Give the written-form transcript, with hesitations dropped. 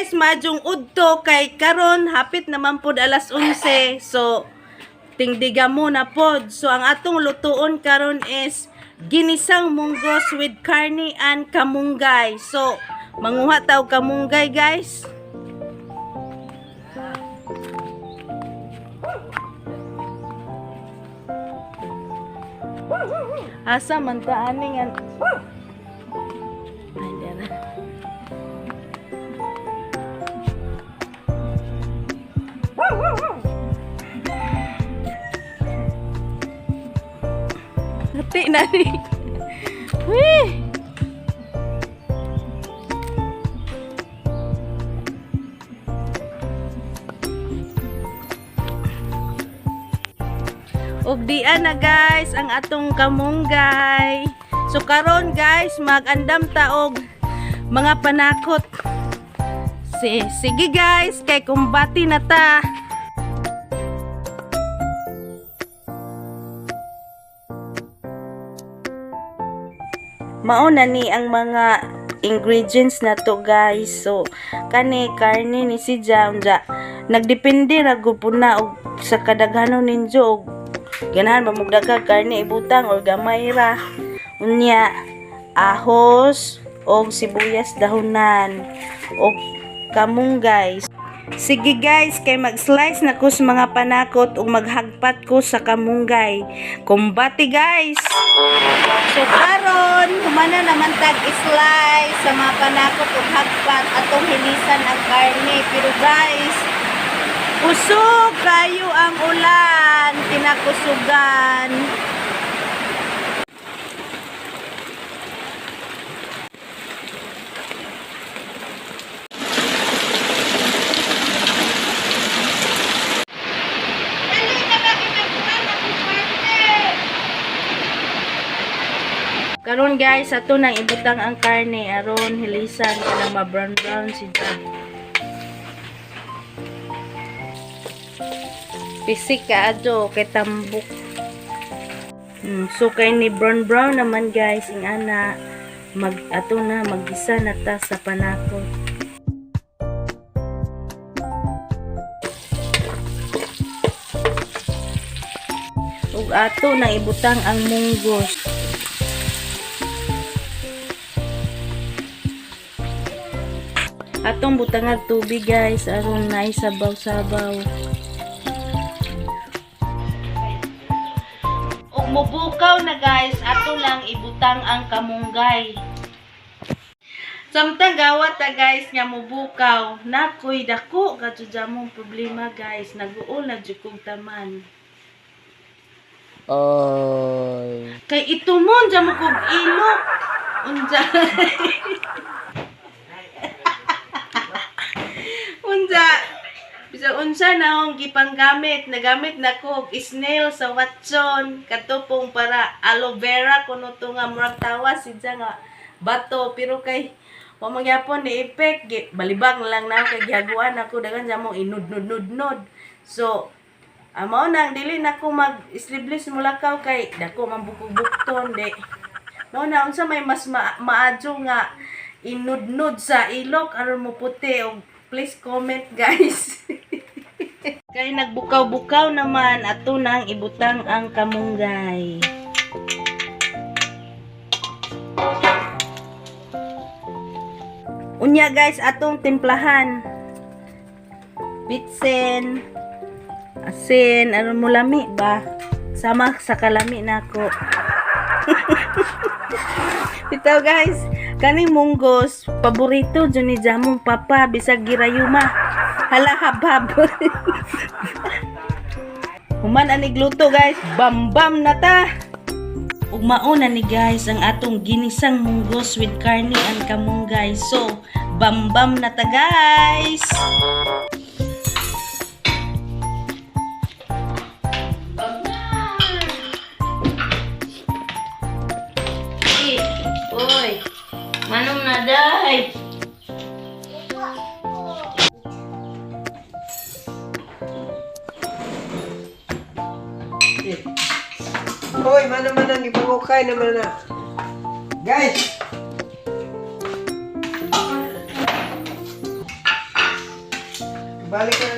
guys, majong udto kay karon hapit naman pod alas 11. So tingdiga mo na pod. So ang atong lutuon karon is ginisang munggos with carne and kamunggay. So manguha taw kamunggay guys. Asa man ta ani nga. Ay dara. Nati na ni. Wih. Ug dian na guys ang atong kamunggay. So karon guys mag-andam ta og mga panakot. Sige guys kay kumbati na ta. Mao na ni ang mga ingredients na to guys. So kani karne ni si Jamja. Nagdepende ra gud po na og sa kadaghanon ninyo og ganahan mamugdaga karne ibutang or gamay ra. Unya ahos og sibuyas dahonan og kamunggay. Sige guys, kay mag-slice na ko sa mga panakot ug maghagpat ko sa kamunggay. Kumbati guys. So karon humana naman tag slice sa mga panakot ug hagpat atong hilisan ang karne. Pero guys, kusog kayo ang ulan, kinakusugan. Karon guys, ato nang ibutang ang karne aron hilisan kana ma-brown siya. Pisik ka adto kay tambok. So kay ni brown naman guys, ing ana ato na magisa na ta sa panakot. Ug ato na ibutang ang munggos. Atong butangag tubig guys aron naay sabaw-sabaw. Ug mubukaw na guys, ato lang ibutang ang kamunggay. Samtang gawat ta guys nga mubukaw, nakoy dako kadto jamong problema guys, nag-uol na jud kog taman. Oy. Kay itumon jamo kog ilok. Unsa? Bisa unsa na akong gipanggamit, nagamit na ko og snail sa Watson katupong para aloe vera kuno to nga murag tawa sidya nga bato, pero kay wa magyapon ni effect balibag lang na kay gihaguan ako dagan jamong inudnod. So mao nang dili na ko mag-sleeveless mulakaw kay dako man bukog-bukton de. Mao na unsa may mas maadyo nga inudnod sa ilok aron mo puti og please comment guys. Kay nagbukaw-bukaw naman, ato nang ibutang ang kamunggay. Unya guys, atong timplahan. Bitsen, asin, ano mo lami ba? Sama sa kalami nako. Ito guys, kaning munggos, paborito dyan ni jamong papa, bisag girayuma. Hala habab. Human anig luto guys, bam na ta. Ug mauna ni guys ang atong ginisang munggos with carne and kamunggay. So, bam na ta guys. Oy, manong na day. Hoy, mana-mana gipangukay naman na. Guys. balik ka na